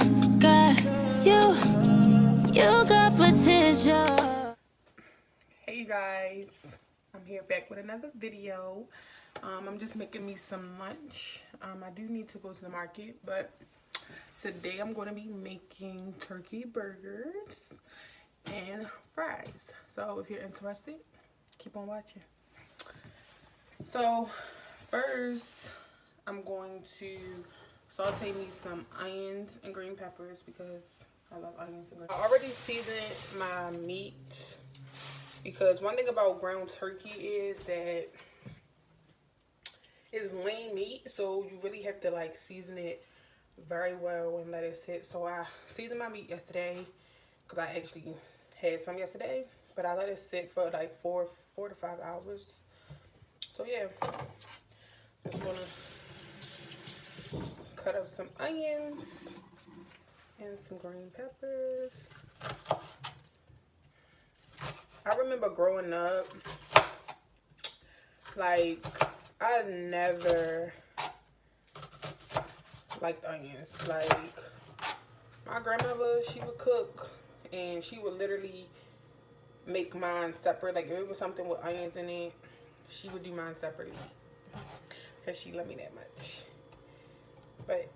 You got potential. Hey guys, I'm here back with another video. I'm just making me some lunch. I do need to go to the market, but today I'm going to be making turkey burgers and fries. So if you're interested, keep on watching. So first, I'm going to saute me some onions and green peppers because I love onions and green peppers. I already seasoned my meat because one thing about ground turkey is that it's lean meat, so you really have to like season it very well and let it sit. So I seasoned my meat yesterday because I actually had some yesterday, but I let it sit for like four to 5 hours. So yeah, just gonna cut up some onions and some green peppers. I remember growing up, like, I never liked onions. Like, my grandmother, she would cook and she would literally make mine separate. Like, if it was something with onions in it, she would do mine separately because she loved me that much. But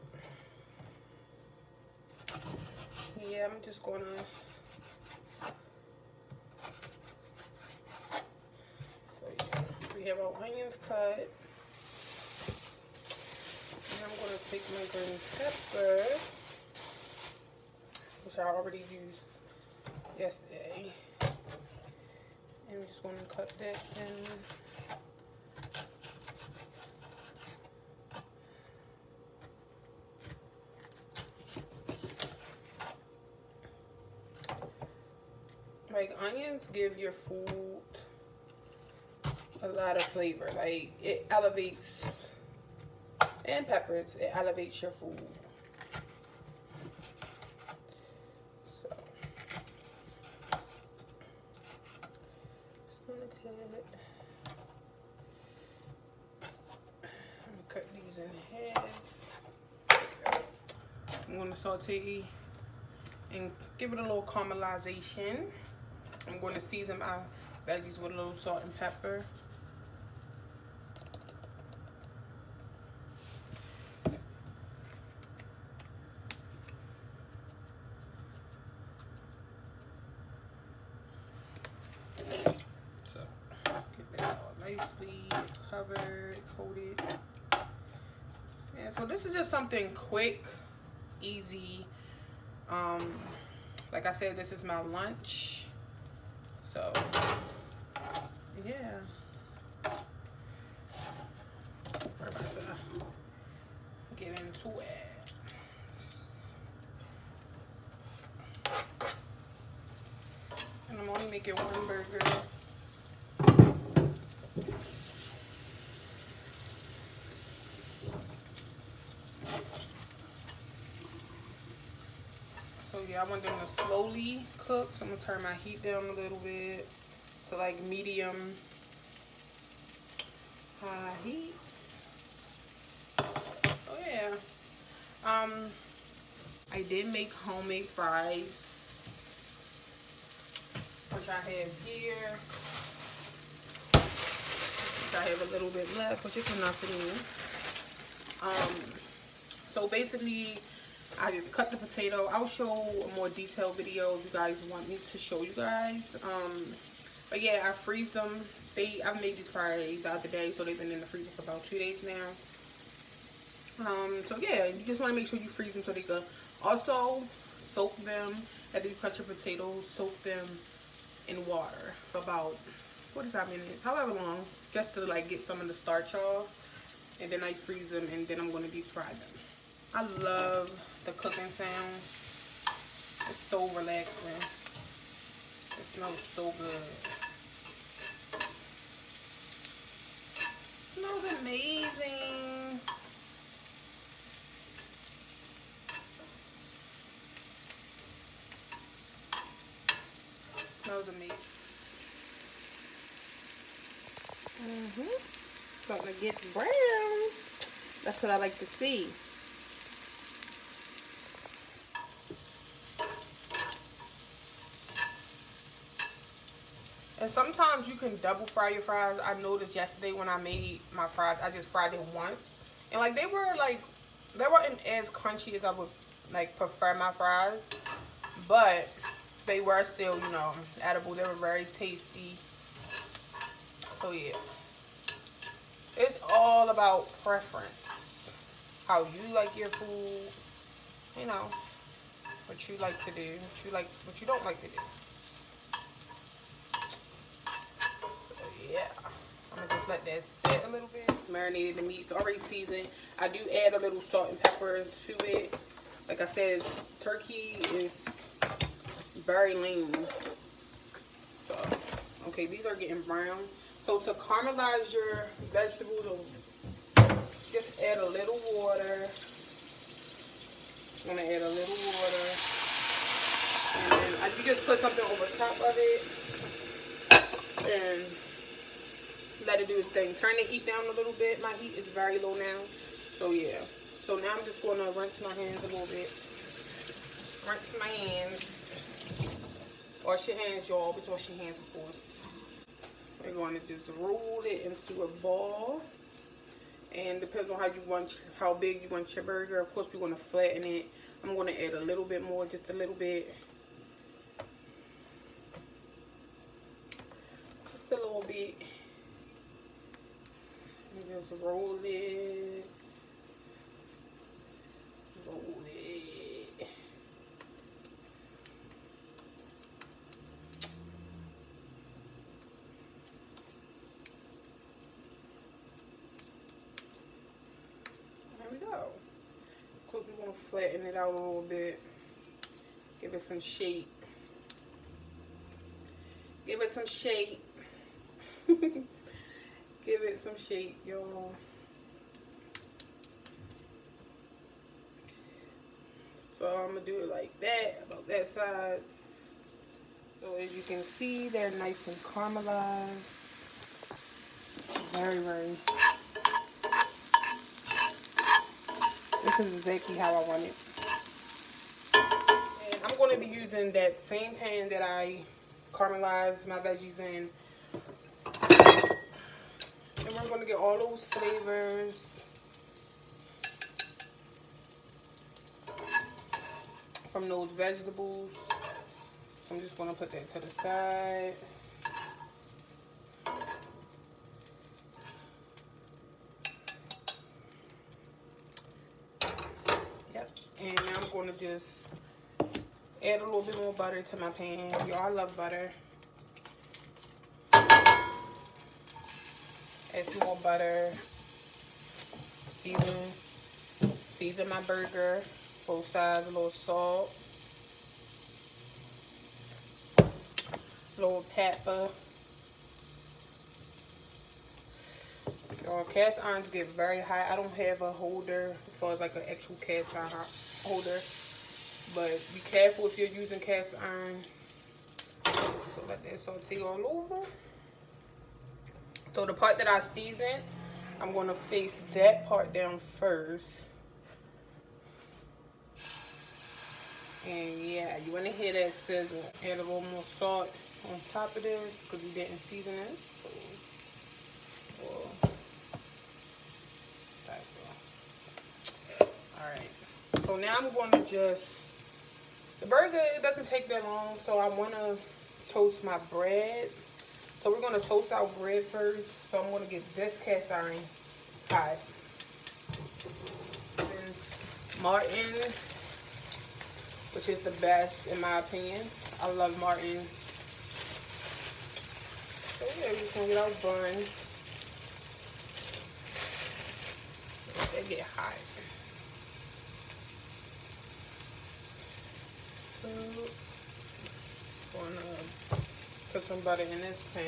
yeah, I'm just gonna we have our onions cut. And I'm gonna take my green pepper, which I already used yesterday. And I'm just gonna cut that in. Like, onions give your food a lot of flavor. Like, it elevates, and peppers, it elevates your food. So, just gonna cut these in half. I'm gonna saute and give it a little caramelization. I'm going to season my veggies with a little salt and pepper. So, get that all nicely covered, coated. Yeah, so this is just something quick, easy. Like I said, this is my lunch. So, yeah. We're about to get into it. And I'm only making one burger. So yeah, I want them to slowly cook. So I'm gonna turn my heat down a little bit to like medium high heat. Oh yeah. I did make homemade fries, which I have here. I have a little bit left, which is enough for me. So basically, I just cut the potato. I'll show a more detailed video if you guys want me to show you guys. But yeah, I freeze them. I've made these fries the other day, so they've been in the freezer for about 2 days now. So yeah, you just want to make sure you freeze them so they can also soak them. After you cut your potatoes, soak them in water for about 45 minutes, however long, just to like get some of the starch off. And then I freeze them, and then I'm going to deep fry them. I love the cooking sound. It's so relaxing. It smells so good. It smells amazing. It smells amazing. Starting to get brown. That's what I like to see. And sometimes you can double fry your fries. I noticed yesterday when I made my fries, I just fried them once. And like they weren't as crunchy as I would like prefer my fries. But they were still, you know, edible. They were very tasty. So yeah. It's all about preference. How you like your food. You know, what you like to do. What you don't like to do. Yeah, I'm gonna just let that sit a little bit. Marinated the meat. It's already seasoned. I do add a little salt and pepper to it. Like I said, turkey is very lean. So, okay, these are getting brown. So to caramelize your vegetables, just add a little water. I'm gonna add a little water. And then you just put something over top of it. And let it do its thing. Turn the heat down a little bit. My heat is very low now. So yeah. So now I'm just going to rinse my hands a little bit. Rinse my hands. Wash your hands, y'all. Always wash your hands, of course. We're going to just roll it into a ball. And depends on how big you want your burger. Of course, we're going to flatten it. I'm going to add a little bit more, just a little bit. Just a little bit. Just roll it. Roll it. There we go. Of course, we want to flatten it out a little bit. Give it some shape. Give it some shape. Give it some shape, y'all. So I'm going to do it like that, about that size. So as you can see, they're nice and caramelized. Very, very. This is exactly how I want it. And I'm going to be using that same pan that I caramelized my veggies in. And we're going to get all those flavors from those vegetables. I'm just going to put that to the side. Yep. And now I'm going to just add a little bit more butter to my pan. Y'all, I love butter. Add some more butter. Season my burger. Both sides, a little salt. A little pepper. Cast irons get very hot. I don't have a holder as far as like an actual cast iron holder. But be careful if you're using cast iron. So let that saute all over. So the part that I seasoned, I'm going to face that part down first. And yeah, you want to hear that sizzle. Add a little more salt on top of this because we didn't season it. Alright. So now I'm going to the burger, it doesn't take that long, so I want to toast my bread. So we're going to toast our bread first. So I'm going to get this cast iron hot. And Martin, which is the best in my opinion. I love Martin. So yeah, we're just going to get our bun. They get hot. So, going to put some butter in this pan.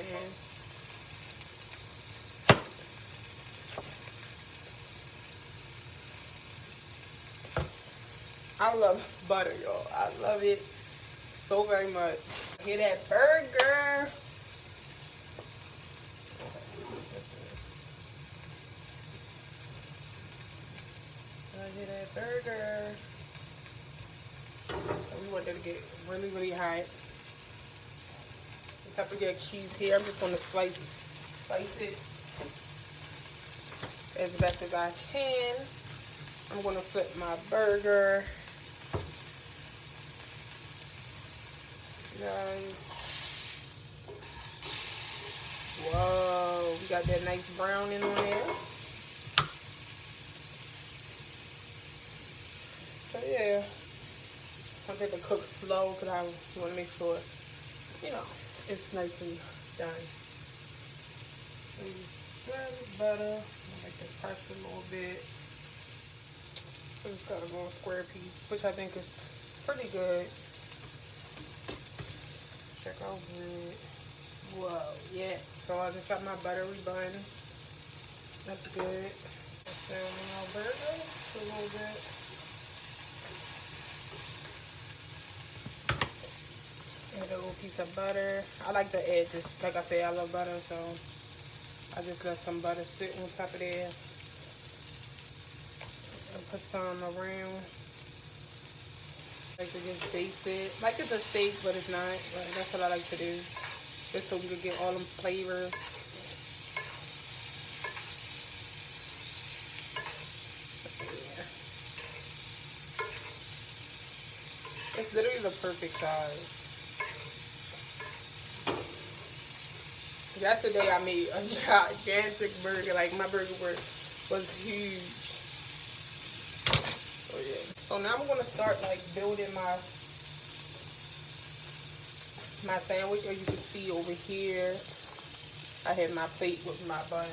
I love butter, y'all. I love it so very much. Hear that burger? I hear that burger. So we want that to get really, really hot. pepper jack cheese here. I'm just gonna slice it as best as I can. I'm gonna flip my burger. Guys. Whoa, we got that nice browning on there. So yeah, I'm going to cook slow because I want to make sure, you know, it's nicely done. Butter. I like to press a little bit. So it's got a little square piece, which I think is pretty good. Check over it. Whoa, yeah. So I just got my buttery bun. That's good. Down my burger a little bit. Add a little piece of butter. I like to add just, like I said, I love butter, so I just let some butter sit on top of there. And put some around. Like to just baste it. Like it's a steak, but it's not. But that's what I like to do. Just so we can get all them flavors. It's literally the perfect size. Yesterday I made a gigantic burger. Like my burger was huge. So yeah. So now I'm gonna start like building my sandwich. As you can see over here, I have my plate with my bun.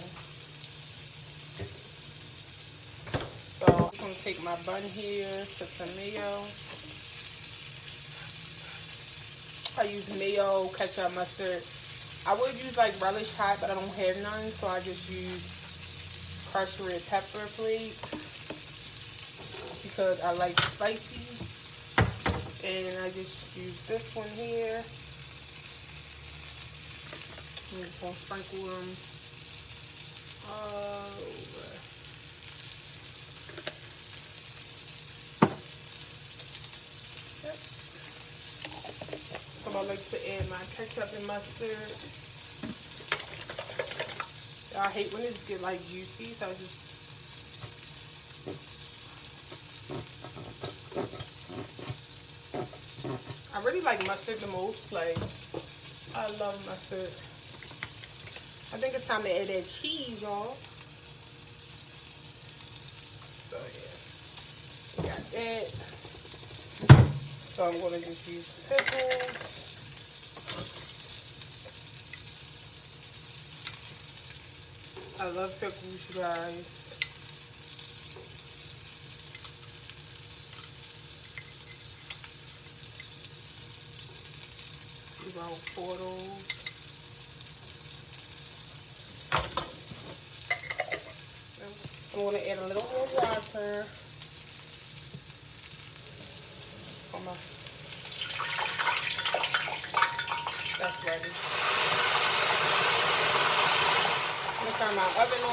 So I'm gonna take my bun here, put some mayo. I use mayo, ketchup, mustard. I would use like relish hot, but I don't have none, so I just use crushed red pepper flakes because I like spicy. And I just use this one here. I'm just gonna sprinkle them all over. Yep. So I like to add my ketchup and mustard. I hate when it get like juicy, so I just I really like mustard the most. Like I love mustard. I think it's time to add that cheese, y'all. So yeah, we got that. So I'm gonna just use pickles. I love pickles, you guys. About 4 of those. I'm going to add a little more water. That's ready. I'm going to turn my oven on.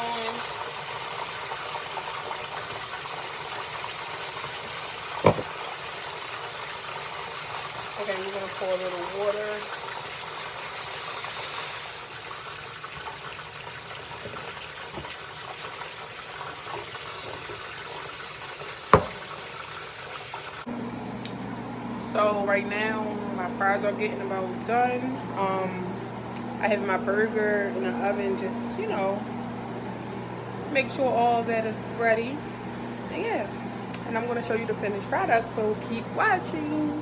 Okay, we're going to pour a little water. So right now, my fries are getting about done. I have my burger in the oven, just, you know, make sure all that is ready. And yeah, and I'm going to show you the finished product, so keep watching.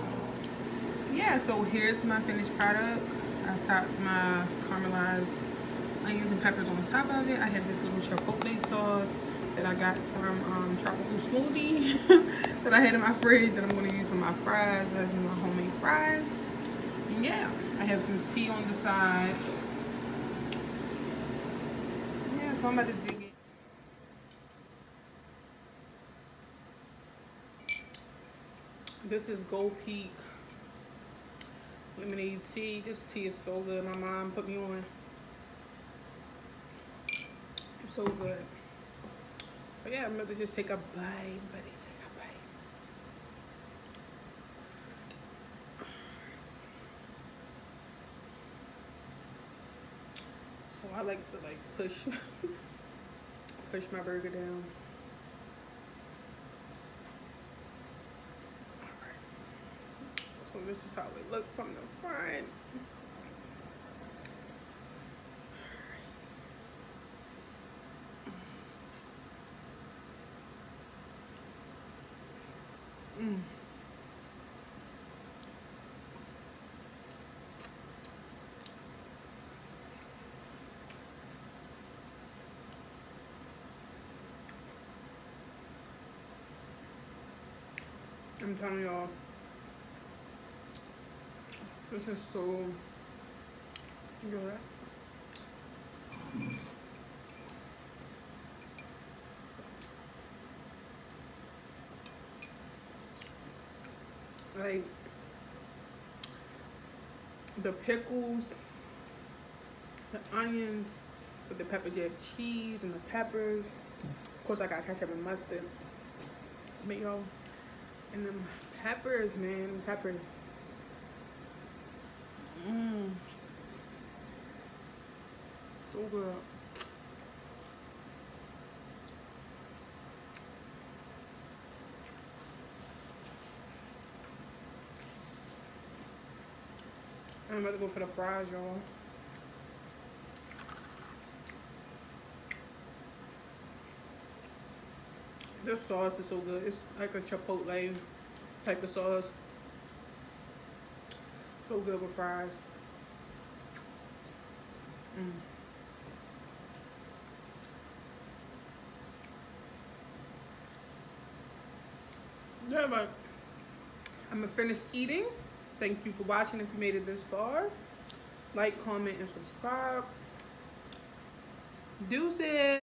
Yeah, so here's my finished product. I topped my caramelized onions and peppers on top of it. I have this little chipotle sauce that I got from Tropical Smoothie that I had in my fridge that I'm going to use for my fries. That's my homemade fries. And yeah, I have some tea on the side. Yeah, so I'm about to dig it. This is Gold Peak lemonade tea. This tea is so good. My mom put me on. It's so good. But yeah, I'm going to just take a bite, buddy. Take a bite. I like to like push push my burger down. Alright. So this is how it looks from the front. I'm telling y'all, this is so good. Like the pickles, the onions, with the pepper jack cheese and the peppers. Of course, I got ketchup and mustard, mayo, and them peppers, man, peppers. So good. I'm about to go for the fries, y'all. This sauce is so good. It's like a chipotle type of sauce. So good with fries. Yeah, but I'm gonna finish eating. Thank you for watching if you made it this far. Like, comment, and subscribe. Deuces.